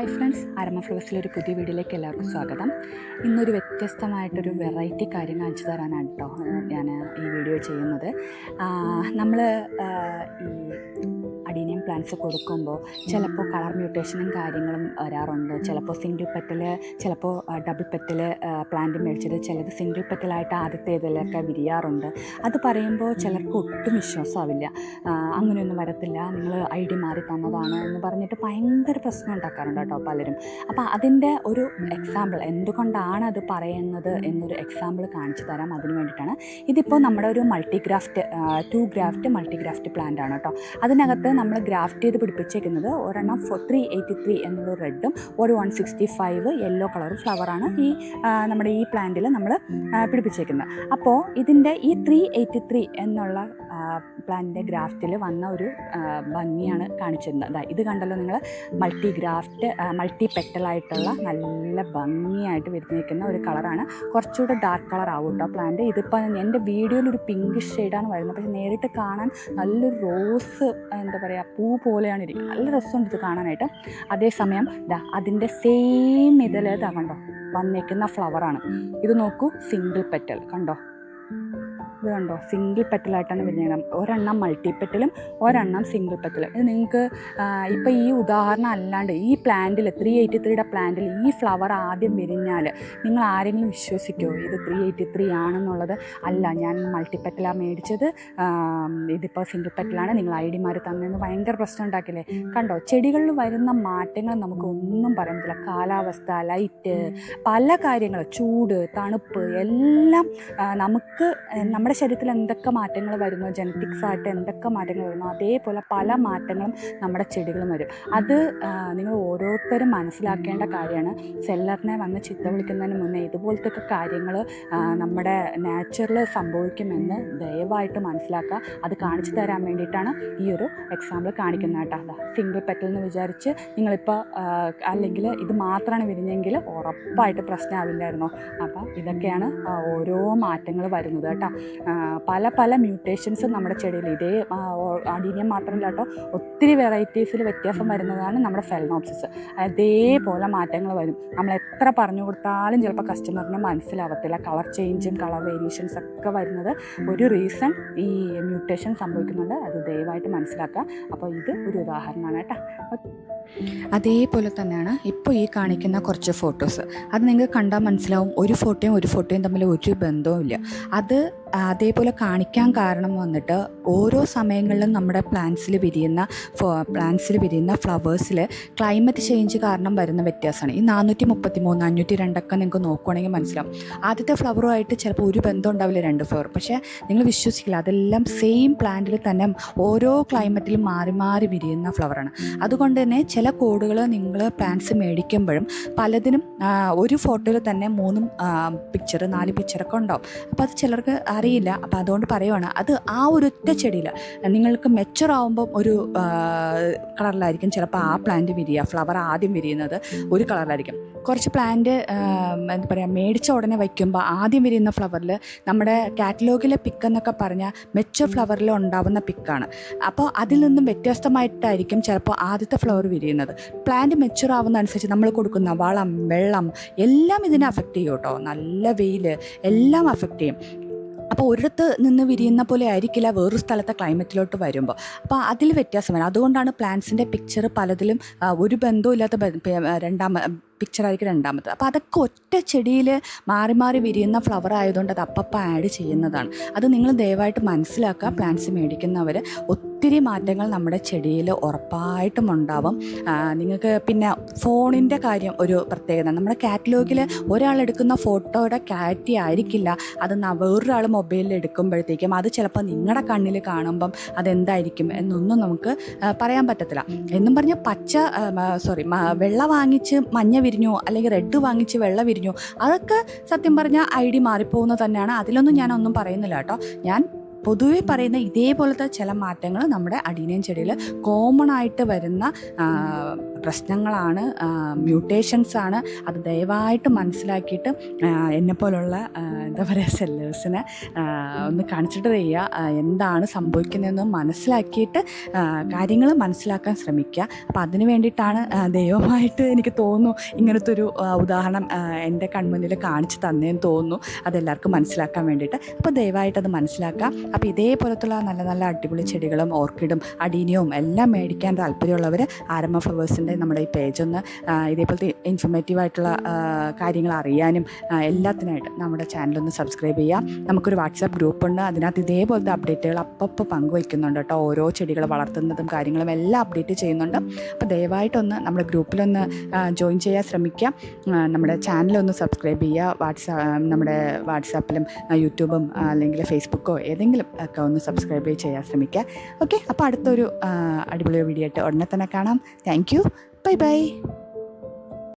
Hi friends, ആരമ ഫ്ലവേഴ്സിലൊരു പുതിയ വീഡിയോയിലേക്ക് എല്ലാവർക്കും സ്വാഗതം. ഇന്നൊരു വ്യത്യസ്തമായിട്ടൊരു വെറൈറ്റി കാര്യം കാണിച്ചു തരാനാണ് കേട്ടോ ഞാൻ ഈ വീഡിയോ ചെയ്യുന്നത്. നമ്മൾ ഈ അഡീനിയം പ്ലാന്റ്സ് കൊടുക്കുമ്പോൾ ചിലപ്പോൾ കളർ മ്യൂട്ടേഷനും കാര്യങ്ങളും വരാറുണ്ട്. ചിലപ്പോൾ സിംഗിൾ പെറ്റൽ, ചിലപ്പോൾ ഡബിൾ പെറ്റൽ പ്ലാന്റ് മേടിച്ചത് ചിലത് സിംഗിൾ പെറ്റലായിട്ട് ആദ്യത്തെ ഇതിലൊക്കെ വിരിയാറുണ്ട്. അത് പറയുമ്പോൾ ചിലർക്ക് ഒട്ടും വിശ്വാസമാവില്ല. അങ്ങനെയൊന്നും വരത്തില്ല, നിങ്ങൾ ഐ ഡി മാറി തന്നതാണ് എന്ന് പറഞ്ഞിട്ട് ഭയങ്കര പ്രശ്നം ഉണ്ടാക്കാറുണ്ട് കേട്ടോ പലരും. അപ്പോൾ അതിൻ്റെ ഒരു എക്സാമ്പിൾ, എന്തുകൊണ്ടാണ് അത് പറയുന്നത് എന്നൊരു എക്സാമ്പിൾ കാണിച്ചു തരാം. അതിന് വേണ്ടിയിട്ടാണ് ഇതിപ്പോൾ നമ്മുടെ ഒരു മൾട്ടിഗ്രാഫ്റ്റ് 2 ഗ്രാഫ്റ്റ് മൾട്ടിഗ്രാഫ്റ്റ് പ്ലാന്റ് ആണ് കേട്ടോ. അതിനകത്ത് നമ്മൾ ഗ്രാഫ്റ്റ് ചെയ്ത് പിടിപ്പിച്ചേക്കുന്നത് ഒരെണ്ണം 383 എന്നുള്ള റെഡും ഒരു 165 യെല്ലോ കളർ ഫ്ലവറാണ് ഈ നമ്മുടെ ഈ പ്ലാന്റിൽ നമ്മൾ പിടിപ്പിച്ചേക്കുന്നത്. അപ്പോൾ ഇതിൻ്റെ ഈ 383 എന്നുള്ള പ്ലാന്റിൻ്റെ ഗ്രാഫ്റ്റിൽ വന്ന ഒരു ഭംഗിയാണ് കാണിച്ചിരുന്നത്. ഇത് കണ്ടല്ലോ നിങ്ങൾ, മൾട്ടി പെറ്റലായിട്ടുള്ള നല്ല ഭംഗിയായിട്ട് വിരിഞ്ഞിരിക്കുന്ന ഒരു കളറാണ്. കുറച്ചുകൂടെ ഡാർക്ക് കളർ ആവും കേട്ടോ പ്ലാന്റ്. ഇതിപ്പോൾ എൻ്റെ വീഡിയോയിൽ ഒരു പിങ്ക് ഷെയ്ഡാണ് വരുന്നത്, പക്ഷേ നേരിട്ട് കാണാൻ നല്ലൊരു റോസ് എന്താ പറയുക പൂ പോലെയാണ് ഇരിക്കുന്നത്. നല്ല രസമുണ്ട് ഇത് കാണാനായിട്ട്. അതേസമയം അതിൻ്റെ സെയിം ഇതിൽ കണ്ടോ വന്നേക്കുന്ന ഫ്ലവറാണ്. ഇത് നോക്കൂ, സിംഗിൾ പെറ്റൽ കണ്ടോ, ഇത് കണ്ടോ സിംഗിൾ പെറ്റലായിട്ടാണ് വരുന്നത്. ഒരെണ്ണം മൾട്ടി പെറ്റലും ഒരെണ്ണം സിംഗിൾ പെറ്റലും. ഇത് നിങ്ങൾക്ക് ഇപ്പോൾ ഈ ഉദാഹരണം അല്ലാണ്ട് ഈ പ്ലാന്റിൽ 383യുടെ പ്ലാന്റിൽ ഈ ഫ്ലവർ ആദ്യം വിരിഞ്ഞാൽ നിങ്ങൾ ആരെങ്കിലും വിശ്വസിക്കുമോ ഇത് 383 ആണെന്നുള്ളത്? അല്ല, ഞാൻ മൾട്ടി പെറ്റലാണ് മേടിച്ചത്, ഇതിപ്പോൾ സിംഗിൾ പെറ്റലാണ്, നിങ്ങൾ ഐ ഡി മാറി തന്നെന്ന് ഭയങ്കര പ്രശ്നം ഉണ്ടാക്കില്ലേ. കണ്ടോ, ചെടികളിൽ വരുന്ന മാറ്റങ്ങൾ നമുക്ക് ഒന്നും പറയാൻ പറ്റില്ല. കാലാവസ്ഥ, ലൈറ്റ്, പല കാര്യങ്ങൾ, ചൂട്, തണുപ്പ് എല്ലാം നമുക്ക് നമ്മുടെ ശരീരത്തിൽ എന്തൊക്കെ മാറ്റങ്ങൾ വരുന്നു, ജനറ്റിക്സ് ആയിട്ട് എന്തൊക്കെ മാറ്റങ്ങൾ വരുന്നു, അതേപോലെ പല മാറ്റങ്ങളും നമ്മുടെ ചെടികളും വരും. അത് നിങ്ങൾ ഓരോരുത്തരും മനസ്സിലാക്കേണ്ട കാര്യമാണ്. സെല്ലറിനെ വന്ന് ചിത്ത വിളിക്കുന്നതിന് മുന്നേ ഇതുപോലത്തെ കാര്യങ്ങൾ നമ്മുടെ നാച്ചുറൽ സംഭവിക്കുമെന്ന് ദയവായിട്ട് മനസ്സിലാക്കുക. അത് കാണിച്ചു തരാൻ വേണ്ടിയിട്ടാണ് ഈ ഒരു എക്സാമ്പിൾ കാണിക്കുന്നത് കേട്ടോ. സിംഗിൾ പെറ്റൽ എന്ന് വിചാരിച്ച് നിങ്ങളിപ്പോൾ അല്ലെങ്കിൽ ഇത് മാത്രമാണ് വിരിഞ്ഞെങ്കിൽ ഉറപ്പായിട്ട് പ്രശ്നമാവില്ലായിരുന്നോ? അപ്പോൾ ഇതൊക്കെയാണ് ഓരോ മാറ്റങ്ങൾ വരുന്നത് കേട്ടോ. പല മ്യൂട്ടേഷൻസ് നമ്മുടെ ചെടിയിൽ, ഇതേ അഡീനിയം മാത്രമല്ല കേട്ടോ, ഒത്തിരി വെറൈറ്റീസിൽ വ്യത്യാസം വരുന്നതാണ് നമ്മുടെ ഫെലനോപ്സിസ്. അതേപോലെ മാറ്റങ്ങൾ വരും. നമ്മൾ എത്ര പറഞ്ഞു കൊടുത്താലും ചിലപ്പോൾ കസ്റ്റമറിന് മനസ്സിലാവത്തില്ല. കളർ ചേഞ്ചും കളർ വേരിയേഷൻസ് ഒക്കെ വരുന്നത് ഒരു റീസൺ ഈ മ്യൂട്ടേഷൻ സംഭവിക്കുന്നുണ്ട്. അത് ദയവായിട്ട് മനസ്സിലാക്കുക. അപ്പോൾ ഇത് ഒരു ഉദാഹരണമാണ് കേട്ടോ. അതേപോലെ തന്നെയാണ് ഇപ്പോൾ ഈ കാണിക്കുന്ന കുറച്ച് ഫോട്ടോസ്. അത് നിങ്ങൾക്ക് കണ്ടാൽ മനസ്സിലാവും, ഒരു ഫോട്ടോയും തമ്മിൽ ഒരു ബന്ധവുമില്ല. അത് അതേപോലെ കാണിക്കാൻ കാരണം വന്നിട്ട് ഓരോ സമയങ്ങളിലും നമ്മുടെ പ്ലാന്റ്സിൽ വിരിയുന്ന ഫ്ലവേഴ്സിൽ ക്ലൈമറ്റ് ചേഞ്ച് കാരണം വരുന്ന വ്യത്യാസമാണ്. ഈ 433, 502 നിങ്ങൾക്ക് നോക്കുകയാണെങ്കിൽ മനസ്സിലാവും. ആദ്യത്തെ ഫ്ലവറുമായിട്ട് ചിലപ്പോൾ ഒരു ബന്ധം ഉണ്ടാവില്ല, 2 ഫ്ലവർ. പക്ഷേ നിങ്ങൾ വിശ്വസിക്കില്ല, അതെല്ലാം സെയിം പ്ലാന്റിൽ തന്നെ ഓരോ ക്ലൈമറ്റിലും മാറി മാറി വിരിയുന്ന ഫ്ലവറാണ്. അതുകൊണ്ട് തന്നെ ചില കോഡുകൾ നിങ്ങൾ പ്ലാന്റ്സ് മേടിക്കുമ്പോഴും പലതിനും ഒരു ഫോട്ടോയിൽ തന്നെ 3 പിക്ചർ 4 പിക്ചറൊക്കെ ഉണ്ടാവും. അപ്പോൾ അത് ചിലർക്ക് അറിയില്ല. അപ്പോൾ അതുകൊണ്ട് പറയുവാണ്, അത് ആ ഒരൊറ്റ ചെടിയിൽ നിങ്ങൾക്ക് മെച്ചർ ആകുമ്പം ഒരു കളറിലായിരിക്കും ചിലപ്പോൾ ആ പ്ലാന്റ് വിരിയുക. ഫ്ലവർ ആദ്യം വിരിയുന്നത് ഒരു കളറിലായിരിക്കും. കുറച്ച് പ്ലാന്റ് എന്താ പറയുക മേടിച്ച ഉടനെ വയ്ക്കുമ്പോൾ ആദ്യം വിരിയുന്ന ഫ്ലവറിൽ നമ്മുടെ കാറ്റലോഗിലെ പിക്ക് എന്നൊക്കെ പറഞ്ഞാൽ മെച്ചർ ഫ്ലവറിൽ ഉണ്ടാവുന്ന പിക്കാണ്. അപ്പോൾ അതിൽ നിന്നും വ്യത്യസ്തമായിട്ടായിരിക്കും ചിലപ്പോൾ ആദ്യത്തെ ഫ്ലവർ വിരിയുന്നത്. പ്ലാന്റ് മെച്ചർ ആവുന്ന അനുസരിച്ച് നമ്മൾ കൊടുക്കുന്ന വളം, വെള്ളം എല്ലാം ഇതിനെ അഫക്റ്റ് ചെയ്യും കേട്ടോ. നല്ല വെയിൽ എല്ലാം അഫക്റ്റ് ചെയ്യും. അപ്പോൾ ഒരിടത്ത് നിന്ന് വിരിയുന്ന പോലെ ആയിരിക്കില്ല വേറൊരു സ്ഥലത്തെ ക്ലൈമറ്റിലോട്ട് വരുമ്പോൾ. അപ്പോൾ അതിൽ വ്യത്യാസം വരും. അതുകൊണ്ടാണ് പ്ലാന്റ്സിൻ്റെ പിക്ചർ പലതിലും ഒരു ബന്ധവും ഇല്ലാത്ത പിക്ചറായിരിക്കും രണ്ടാമത്. അപ്പോൾ അതൊക്കെ ഒറ്റ ചെടിയിൽ മാറി മാറി വിരിയുന്ന ഫ്ലവർ ആയതുകൊണ്ട് അത് അപ്പം ആഡ് ചെയ്യുന്നതാണ്. അത് നിങ്ങൾ ദയവായിട്ട് മനസ്സിലാക്കുക. പ്ലാന്റ്സ് മേടിക്കുന്നവർ ഒത്തിരി മാറ്റങ്ങൾ നമ്മുടെ ചെടിയിൽ ഉറപ്പായിട്ടും ഉണ്ടാവും. നിങ്ങൾക്ക് പിന്നെ ഫോണിൻ്റെ കാര്യം ഒരു പ്രത്യേകത. നമ്മുടെ കാറ്റലോഗിൽ ഒരാളെടുക്കുന്ന ഫോട്ടോയുടെ ക്ലാരിറ്റി ആയിരിക്കില്ല അത് വേറൊരാൾ മൊബൈലിൽ എടുക്കുമ്പോഴത്തേക്കും. അത് ചിലപ്പോൾ നിങ്ങളുടെ കണ്ണിൽ കാണുമ്പം അതെന്തായിരിക്കും എന്നൊന്നും നമുക്ക് പറയാൻ പറ്റത്തില്ല. എന്നും പറഞ്ഞ് വെള്ള വാങ്ങിച്ച് മഞ്ഞ വിരിഞ്ഞു, അല്ലെങ്കിൽ റെഡ് വാങ്ങിച്ച് വെള്ള വിരിഞ്ഞു, അതൊക്കെ സത്യം പറഞ്ഞാൽ ഐ ഡി മാറിപ്പോകുന്നത് തന്നെയാണ്. അതിലൊന്നും ഞാനൊന്നും പറയുന്നില്ല കേട്ടോ. ഞാൻ പൊതുവെ പറയുന്ന ഇതേപോലത്തെ ചില മാറ്റങ്ങൾ നമ്മുടെ അഡീനിയം ചെടിയിൽ കോമൺ ആയിട്ട് വരുന്ന പ്രശ്നങ്ങളാണ്, മ്യൂട്ടേഷൻസാണ്. അത് ദയവായിട്ട് മനസ്സിലാക്കിയിട്ട് എന്നെപ്പോലുള്ള എന്താ പറയുക സെല്ലേഴ്സിനെ ഒന്ന് കൺസിഡർ ചെയ്യുക. എന്താണ് സംഭവിക്കുന്നതെന്ന് മനസ്സിലാക്കിയിട്ട് കാര്യങ്ങൾ മനസ്സിലാക്കാൻ ശ്രമിക്കുക. അപ്പോൾ അതിന് വേണ്ടിയിട്ടാണ് ദൈവമായിട്ട് എനിക്ക് തോന്നുന്നു ഇങ്ങനത്തെ ഒരു ഉദാഹരണം എൻ്റെ കൺമുന്നിൽ കാണിച്ച് തന്നേന്ന് തോന്നുന്നു, അതെല്ലാവർക്കും മനസ്സിലാക്കാൻ വേണ്ടിയിട്ട്. അപ്പോൾ ദയവായിട്ടത് മനസ്സിലാക്കുക. അപ്പോൾ ഇതേപോലത്തുള്ള നല്ല നല്ല അടിപൊളി ചെടികളും ഓർക്കിഡും അഡീനിയവും എല്ലാം മേടിക്കാൻ താല്പര്യമുള്ളവർ ആരംഭ ഫ്ലവേഴ്സിൻ്റെ നമ്മുടെ ഈ പേജൊന്ന് ഇതേപോലത്തെ ഇൻഫോർമേറ്റീവായിട്ടുള്ള കാര്യങ്ങൾ അറിയാനും എല്ലാത്തിനായിട്ട് നമ്മുടെ ചാനലൊന്ന് സബ്സ്ക്രൈബ് ചെയ്യുക. നമുക്കൊരു വാട്സാപ്പ് ഗ്രൂപ്പുണ്ട്, അതിനകത്ത് ഇതേപോലത്തെ അപ്ഡേറ്റുകൾ അപ്പോൾ പങ്കുവയ്ക്കുന്നുണ്ട് കേട്ടോ. ഓരോ ചെടികൾ വളർത്തുന്നതും കാര്യങ്ങളും എല്ലാം അപ്ഡേറ്റ് ചെയ്യുന്നുണ്ട്. അപ്പോൾ ദയവായിട്ടൊന്ന് നമ്മുടെ ഗ്രൂപ്പിലൊന്ന് ജോയിൻ ചെയ്യാൻ ശ്രമിക്കുക. നമ്മുടെ ചാനലൊന്ന് സബ്സ്ക്രൈബ് ചെയ്യുക. നമ്മുടെ വാട്സാപ്പിലും യൂട്യൂബും അല്ലെങ്കിൽ ഫേസ്ബുക്കോ ഏതെങ്കിലും ഒക്കെ ഒന്ന് സബ്സ്ക്രൈബ് ചെയ്യാൻ ശ്രമിക്കുക. ഓക്കെ, അപ്പോൾ അടുത്തൊരു അടിപൊളി വീഡിയോ ആയിട്ട് ഉടനെ തന്നെ കാണാം. Thank you. Bye bye.